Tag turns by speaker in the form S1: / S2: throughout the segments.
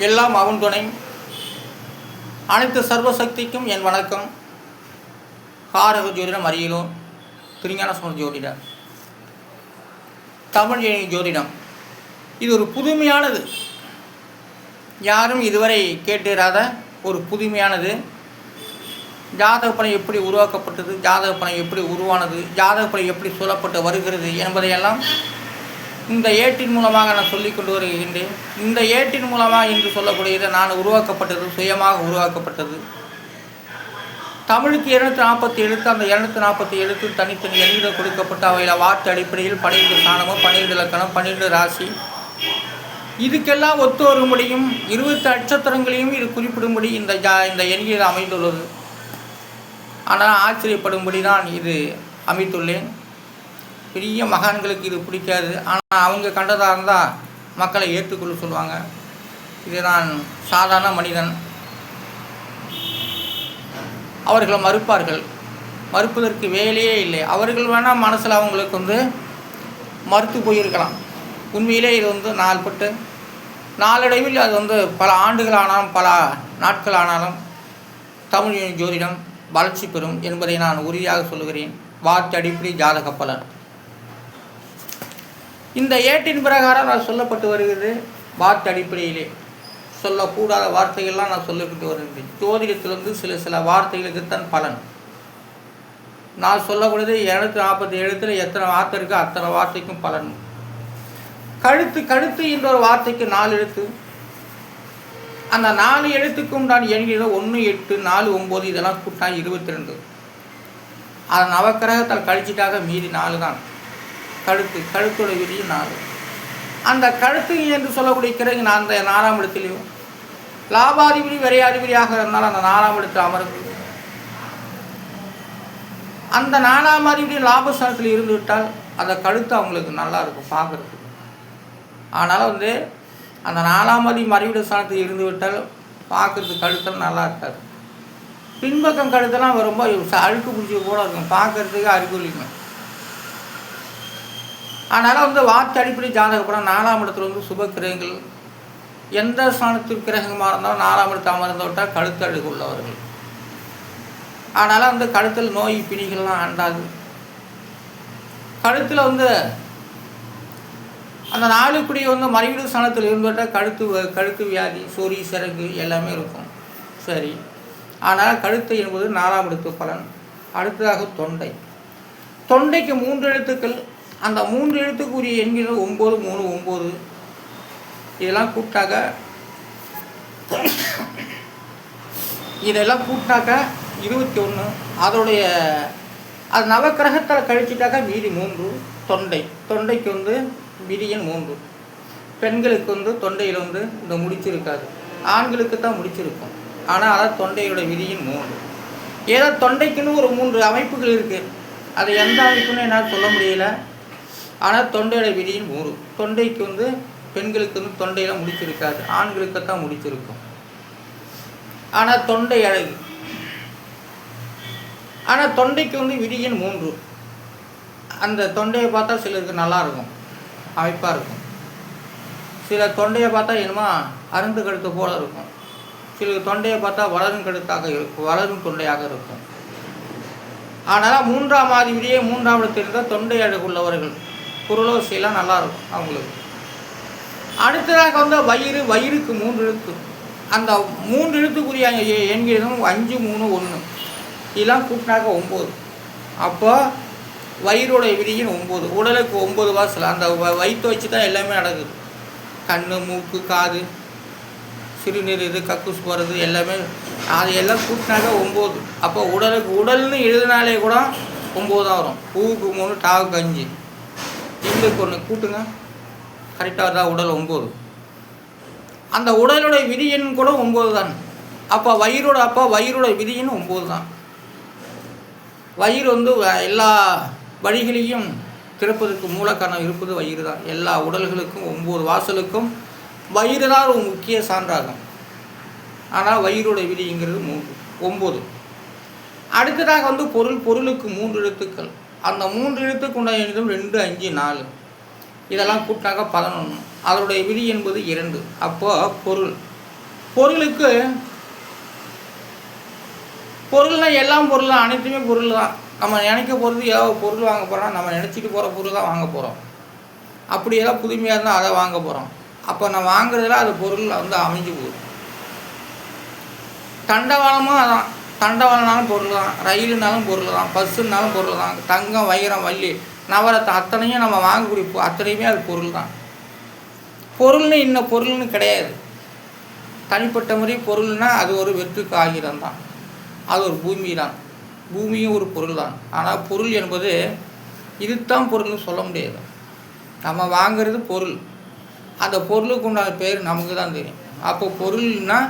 S1: எல்லாம் அவன் துணை. அனைத்து சர்வசக்திக்கும் என் வணக்கம். காரக ஜோதிடம் அறியலோ திருஞான சம்பந்த ஜோதிடம், தமிழ் ஜோதிடம். இது ஒரு புதுமையானது, யாரும் இதுவரை கேட்டிராத ஒரு புதுமையானது. ஜாதக பலன் எப்படி உருவாக்கப்பட்டது, ஜாதக பலன் எப்படி உருவானது, ஜாதக பலன் எப்படி சொல்லப்பட்டு வருகிறது என்பதையெல்லாம் இந்த ஏட்டின் மூலமாக நான் சொல்லி கொண்டு வருகின்றேன். இந்த ஏட்டின் மூலமாக என்று சொல்லக்கூடியது நான் உருவாக்கப்பட்டது, சுயமாக உருவாக்கப்பட்டது. தமிழுக்கு 240 எழுத்து, அந்த 240 எழுத்து தனித்தனி எண்ணிடம் கொடுக்கப்பட்ட அவையில் வார்த்தை அடிப்படையில் 12 ஸ்தானமும் 12 இலக்கணம் 12 ராசி இதுக்கெல்லாம் ஒத்து வரும்படியும் 20 நட்சத்திரங்களையும் இது குறிப்பிடும்படி இந்த எண்ணில் அமைந்துள்ளது. ஆனால் ஆச்சரியப்படும்படி தான் இது அமைத்துள்ளேன். பெரிய மகான்களுக்கு இது பிடிக்காது, ஆனால் அவங்க கண்டதாக இருந்தால் மக்களை ஏற்றுக்கொள்ள சொல்லுவாங்க. இது நான் சாதாரண மனிதன், அவர்கள் மறுப்பார்கள். மறுப்பதற்கு வேலையே இல்லை. அவர்கள் வேணால் மனசில் அவங்களுக்கு மறுத்து போயிருக்கலாம். உண்மையிலே இது நாள்பட்டு நாளடைவில் அது பல ஆண்டுகள் ஆனாலும் பல நாட்கள் ஆனாலும் தமிழ் ஜோதிடம் வளர்ச்சி பெறும் என்பதை நான் உறுதியாக சொல்லுகிறேன். வார்த்தை அடிப்படை ஜாதக பலன் இந்த ஏட்டின் பிரகாரம் நான் சொல்லப்பட்டு வருகிறது. வார்த்தை அடிப்படையிலே சொல்லக்கூடாத வார்த்தைகள்லாம் நான் சொல்லப்பட்டு வருகிறேன். ஜோதிடத்திலிருந்து சில வார்த்தைகளுக்குத்தான் பலன். நான் சொல்லக்கூடியது 240 எழுத்துல எத்தனை வார்த்தை இருக்கோ அத்தனை வார்த்தைக்கும் பலன். கழுத்து என்ற ஒரு வார்த்தைக்கு 4 எழுத்து. அந்த 4 எழுத்துக்கும் நான் எண்கிற 1 8 4 9 இதெல்லாம் கூட்டா 22. அதை நவக்கிரகத்தால் கழிச்சிட்டாக மீதி 4 தான். கழுத்தோட விதியும் 4. அந்த கழுத்து என்று சொல்லக்கூடிய கிரகு நான் அந்த 4ஆம் இடத்திலையும் லாபாதிபதி விரையாதிபதியாக இருந்தால் அந்த 4ஆம் இடத்தில் அமர்ந்து அந்த 4ஆம் அதிபதி லாபஸ்தானத்தில் இருந்து விட்டால் அந்த கழுத்து அவங்களுக்கு நல்லா இருக்கும் பார்க்குறதுக்கு. ஆனால் அந்த 4ஆம் அதிபதி மறைவிட ஸ்தானத்தில் இருந்து விட்டால் பார்க்குறதுக்கு கழுத்தெல்லாம் நல்லா இருக்காது. பின்பக்கம் கழுத்தெல்லாம் ரொம்ப அழுக்கு பிடிச்சி கூட இருக்கும், பார்க்குறதுக்கு அறிகுறிக்கும். அதனால் வார்த்தை அடிப்படை ஜாதக படம் 4ஆம் இடத்துல சுப கிரகங்கள் எந்த ஸ்தானத்தில் கிரகமாக இருந்தாலும் 4ஆம் இடத்தை அமர்ந்து விட்டால் கழுத்து அழுகு உள்ளவர்கள். அதனால் கழுத்தில் நோய் பிணிகள்லாம் ஆண்டாது. கழுத்தில் அந்த 4 குடி மறைவீடு ஸ்தானத்தில் இருந்துவிட்டால் கழுத்து வியாதி, சொறி, சிறகு எல்லாமே இருக்கும். சரி, ஆனால் கழுத்து என்பது 4ஆம் இடத்து பலன். அடுத்ததாக தொண்டைக்கு 3 எழுத்துக்கள். அந்த 3 எழுத்துக்குரிய எண்கள் 9 3 9 இதெல்லாம் கூட்டாக 21. அதோடைய அது நவக்கிரகத்தில் கழிச்சிட்டாக்கா மீதி 3. தொண்டைக்கு விதியன் 3. பெண்களுக்கு தொண்டையில் இந்த முடிச்சிருக்காது, ஆண்களுக்கு தான் முடிச்சிருக்கும். ஆனால் அதான் தொண்டையோட விதியின் 3. ஏதோ தொண்டைக்குன்னு ஒரு 3 அமைப்புகள் இருக்குது. அது எந்த அமைப்புன்னு என்னால் சொல்ல முடியல. ஆனால் தொண்டையோட விதியின் 3. தொண்டைக்கு பெண்களுக்கு தொண்டையில் முடிச்சிருக்காது, ஆண்களுக்கு தான் முடிச்சிருக்கும். ஆனால் தொண்டை அழகு. ஆனால் தொண்டைக்கு விதியின் 3. அந்த தொண்டையை பார்த்தா சிலருக்கு நல்லாயிருக்கும், அமைப்பாக இருக்கும். சில தொண்டையை பார்த்தா என்னமோ அருந்து கழுத்து போல் இருக்கும். சில தொண்டையை பார்த்தா வளரும் கழுத்தாக இருக்கும், வளரும் தொண்டையாக இருக்கும். ஆனால் 3ஆம் அதிபதியே 3ஆம் இடத்தில் இருந்தால் தொண்டை அழகு உள்ளவர்கள் குரலோசையெல்லாம் நல்லாயிருக்கும் அவங்களுக்கு. அடுத்ததாக வயிறுக்கு 3 எழுத்து. அந்த 3 எழுத்துக்குரிய எண்களும் 5 3 1 இதெல்லாம் கூட்டினாக்க 9. அப்போ வயிறோடைய விதியின் 9. உடலுக்கு 9 வாசல். அந்த வயிற்று வச்சு தான் எல்லாமே நடக்குது. கண், மூக்கு, காது, சிறுநீர், கக்கூஸ் போகிறது எல்லாமே அது எல்லாம் கூட்டினாக்க 9. அப்போ உடல்னு எழுதினாலே கூட 9 தான் வரும். பூவுக்கு 3 டாவுக்கு 5 இங்களுக்கு 1 கூட்டுங்க, கரெக்டாக தான் உடல் 9. அந்த உடலுடைய விதியின் கூட 9 தான். அப்போ வயிறோட விதியின் 9 தான். வயிறு எல்லா வழிகளையும் திறப்பதற்கு மூலக்காரணம் இருப்பது வயிறு தான். எல்லா உடல்களுக்கும் 9 வாசலுக்கும் வயிறு தான் ஒரு முக்கிய சான்றாகும். ஆனால் வயிறோட விதிங்கிறது 9. அடுத்ததாக பொருளுக்கு 3 எழுத்துக்கள். அந்த 3 எழுத்துக்கு உண்டான எண்ணிலும் 2 5 4 இதெல்லாம் கூட்டாக 11. அதனுடைய விதி என்பது 2. அப்போது பொருள் பொருளுக்கு பொருள்னால் எல்லாம் பொருள் தான், அனைத்துமே பொருள் தான். நம்ம நினைக்க போகிறது ஏதாவது பொருள் வாங்க போகிறோம், நம்ம நினச்சிட்டு போகிற பொருள் தான் வாங்க போகிறோம். அப்படி ஏதாவது புதுமையாக இருந்தால் அதை வாங்க போகிறோம். அப்போ நம்ம வாங்குறதுல அது பொருள் அமைஞ்சு போகுது. தண்டவாளமும் அதான், தண்டவாளம்னாலும் பொருள் தான், ரயிலுனாலும் பொருள் தான், பஸ்ஸுன்னாலும் பொருள் தான், தங்கம் வைரம் வள்ளி நவரத்தை அத்தனையும் நம்ம வாங்கக்கூடிய அத்தனையுமே அது பொருள் தான். பொருள்னு இன்னும் பொருள்னு கிடையாது. தனிப்பட்ட முறை பொருள்னால் அது ஒரு வெற்று காகிதம் தான், அது ஒரு பூமி தான். பூமியும் ஒரு பொருள் தான். ஆனால் பொருள் என்பது இதுதான் பொருள்னு சொல்ல முடியாது. நம்ம வாங்கிறது பொருள், அந்த பொருளுக்கு உண்டான பேர் நமக்கு தான் தெரியும். அப்போ பொருள்னால்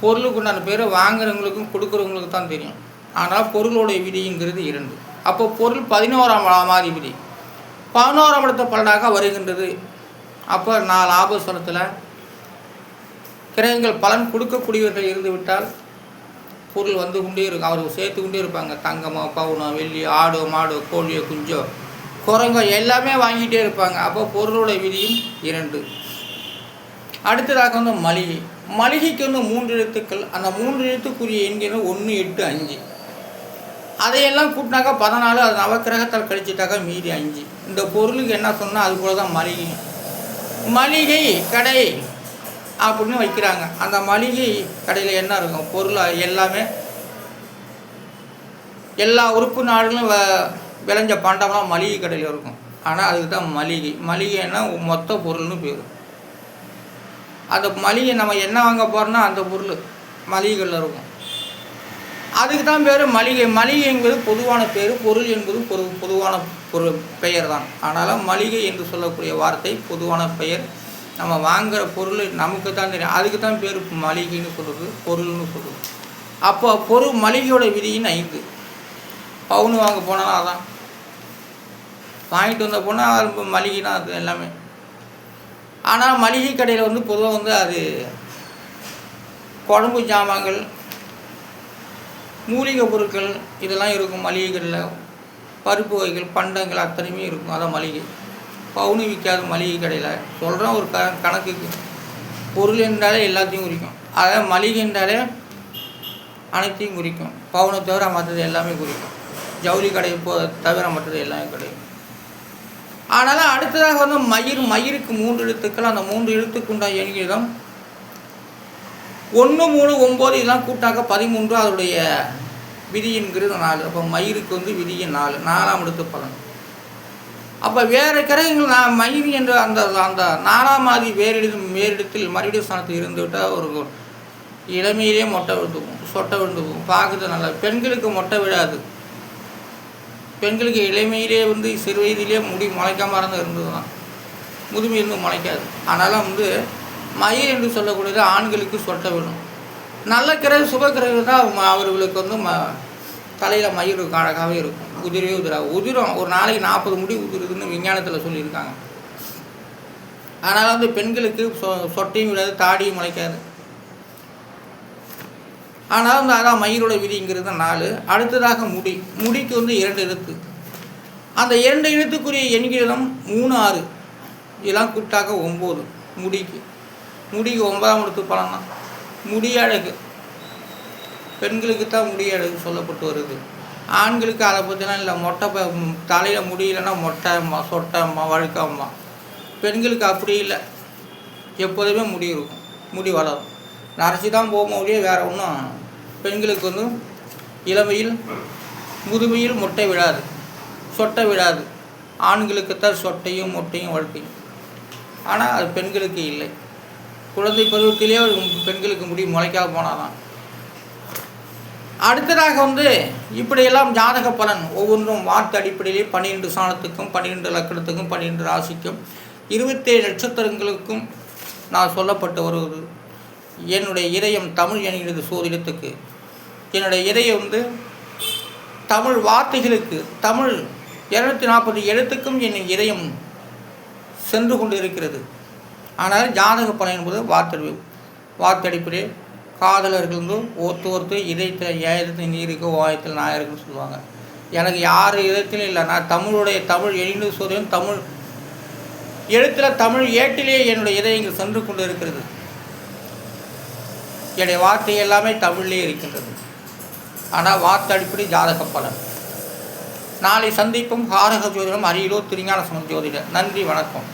S1: பொருளுக்கு உண்டான பேர் வாங்குறவங்களுக்கும் கொடுக்குறவங்களுக்கு தான் தெரியும். ஆனால் பொருளுடைய விதிங்கிறது 2. அப்போ பொருள் 11ஆம் அதிபதி 11ஆம் இடத்த பலனாக வருகின்றது. அப்போ 4 ஆபஸ்வரத்தில் கிரகங்கள் பலன் கொடுக்கக்கூடியவர்கள் இருந்து விட்டால் பொருள் வந்து கொண்டே இருக்கும். அவர்கள் சேர்த்து கொண்டே இருப்பாங்க. தங்கமோ பவுனோ வெள்ளி ஆடோ மாடோ கோழியோ குஞ்சோ குரங்கோ எல்லாமே வாங்கிட்டே இருப்பாங்க. அப்போ பொருளோட விதியும் 2. அடுத்ததாக மளிகை. மளிகைக்கு 3 எழுத்துக்கள். அந்த 3 எழுத்துக்குரிய எண்கள் 1, 8, 5. அதையெல்லாம் கூட்டினாக்கா 14. அது நவக்கிரகத்தால் கழிச்சிட்டாக்கா மீதி 5. இந்த பொருளுக்கு என்ன சொன்னால் அது போல தான் மளிகை. மளிகை கடை அப்படின்னு வைக்கிறாங்க. அந்த மளிகை கடையில் என்ன இருக்கும்? பொருள் எல்லாமே எல்லா உறுப்பு நாடுகளும் விளைஞ்ச பண்டம்லாம் மளிகை கடையில் இருக்கும். ஆனால் அதுக்கு தான் மளிகை. மளிகைன்னா மொத்த பொருள்னு பேர். அந்த மளிகை நம்ம என்ன வாங்க போகிறோன்னா அந்த பொருள் மளிகைகளில் இருக்கும். அதுக்கு தான் பேர் மளிகை. மளிகை என்பது பொதுவான பேர், பொருள் என்பது பொதுவான பெயர் தான். ஆனாலும் மளிகை என்று சொல்லக்கூடிய வார்த்தை பொதுவான பெயர். நம்ம வாங்குகிற பொருள் நமக்கு தான் தெரியும். அதுக்கு தான் பேர் மளிகைன்னு சொல்கிறது, பொருள்னு சொல்கிறது. அப்போ மளிகையோட விதியின் 5. பவுனு வாங்க போனாலும் அதான், வாங்கிட்டு வந்த போனால் அது மளிகை தான் அது எல்லாமே. ஆனால் மளிகை கடையில் பொதுவாக அது குழம்பு ஜாமான்கள், மூலிகை பொருட்கள் இதெல்லாம் இருக்கும். மளிகை கடையில் பருப்பு வகைகள், பண்டங்கள் அத்தனையுமே இருக்கும். அதான் மளிகை. பவுனு விற்காத மளிகை கடையில் சொல்கிறோம். ஒரு கணக்குக்கு பொருள் என்றாலே எல்லாத்தையும் குறிக்கும். அதாவது மளிகை என்றாலே அனைத்தையும் குறிக்கும். பவுனை தவிர மற்றது எல்லாமே குறிக்கும். ஜவுளி கடை தவிர மற்றது எல்லாமே கிடைக்கும். ஆனாலும் அடுத்ததாக மயிருக்கு 3 எழுத்துக்கள். அந்த 3 எழுத்துக்குண்டான எண்கிதம் 1, 3, 9 இதெல்லாம் கூட்டாக்க 13. அதோடைய விதிங்கிறது 4. அப்போ மயிருக்கு விதியின் 4, 4ஆம் இடத்து பலன். அப்போ வேறு கிரகங்கள் மயிர் என்ற அந்த 4ஆம் ஆதி வேறிடத்தில் மறுபடியும் ஸ்தானத்தில் இருந்து விட்டால் ஒரு இளமையிலே மொட்டை விழுந்துக்கும், சொட்டை விழுந்துக்கும். பார்க்குறது நல்லா. பெண்களுக்கு மொட்டை விழாது. பெண்களுக்கு இளமையிலே சிறு வயதிலே முடி முளைக்காம இருந்தது தான், முதுமை முளைக்காது. ஆனாலும் மயிர் என்று சொல்லக்கூடியது ஆண்களுக்கு சொட்டை விடும். நல்ல கிரகம் சுப கிரகம் தான் அவர்களுக்கு தலையில் மயிர் அழகாகவே இருக்கும். உதிரும். ஒரு நாளைக்கு 40 முடி உதிருதுன்னு விஞ்ஞானத்தில் சொல்லியிருக்காங்க. அதனால் பெண்களுக்கு சொட்டையும் விடாது, தாடியும் முளைக்காது. ஆனால் அதான் மயிரோட விதிங்கிறது 4. அடுத்ததாக முடிக்கு 2 எழுத்து. அந்த 2 எழுத்துக்குரிய எண்கிதம் 3, 6 இதெல்லாம் கூட்டாக 9. முடிக்கு 9ஆம் இடத்து பலன் தான். முடி அழகு பெண்களுக்கு தான் முடி அழகு சொல்லப்பட்டு வருது. ஆண்களுக்கு அதை பற்றிலாம் இல்லை. மொட்டை தலையில் முடியலைன்னா மொட்டைம்மா, சொட்டைம்மா, வழுக்கம்மா. பெண்களுக்கு அப்படி இல்லை. எப்போதுமே முடி இருக்கும், முடி வளரும். நரைச்சி தான் போகும் ஒழிய வேறு ஒன்றும் பெண்களுக்கு இளமையில் முதுமையில் மொட்டை விழாது, சொட்டை விழாது. ஆண்களுக்குத்தான் சொட்டையும் மொட்டையும் வழுக்கையும். ஆனால் அது பெண்களுக்கு இல்லை. குழந்தை பருவத்திலே பெண்களுக்கு முடி முளைக்காத போனாதான். அடுத்ததாக இப்படியெல்லாம் ஜாதக பலன் ஒவ்வொன்றும் வார்த்தை அடிப்படையிலே 12 சாணத்துக்கும் 12 லக்கணத்துக்கும் 12 ராசிக்கும் 27 நட்சத்திரங்களுக்கும் நான் சொல்லப்பட்டு வருவது. என்னுடைய இதயம் தமிழ் என்கிறது சோதிடத்துக்கு. என்னுடைய இதயம் தமிழ் வார்த்தைகளுக்கு, தமிழ் 240 எழுத்துக்கும் என் இதயம் சென்று கொண்டு இருக்கிறது. ஆனால் ஜாதக பலன் என்பது வார்த்தை அடிப்படையில் காதலர்கள் ஒருத்தர் இதயத்தில் ஏதத்தில் நீருக்கு ஓயத்தில் நாயருக்குன்னு சொல்லுவாங்க. எனக்கு யார் இதயத்திலும் இல்லை. நான் தமிழ் எழுந்து சோதனையும் தமிழ் எழுத்தில் தமிழ் ஏட்டிலே என்னுடைய இதயங்கள் சென்று கொண்டு இருக்கிறது. என்னுடைய வார்த்தை எல்லாமே தமிழ்லேயே இருக்கின்றது. ஆனால் வார்த்தை அடிப்படை ஜாதக பலன். நாளை சந்திப்பும் காரக ஜோதிடம் அரியலூர் திருஞான சம்பந்த ஜோதிடர். நன்றி, வணக்கம்.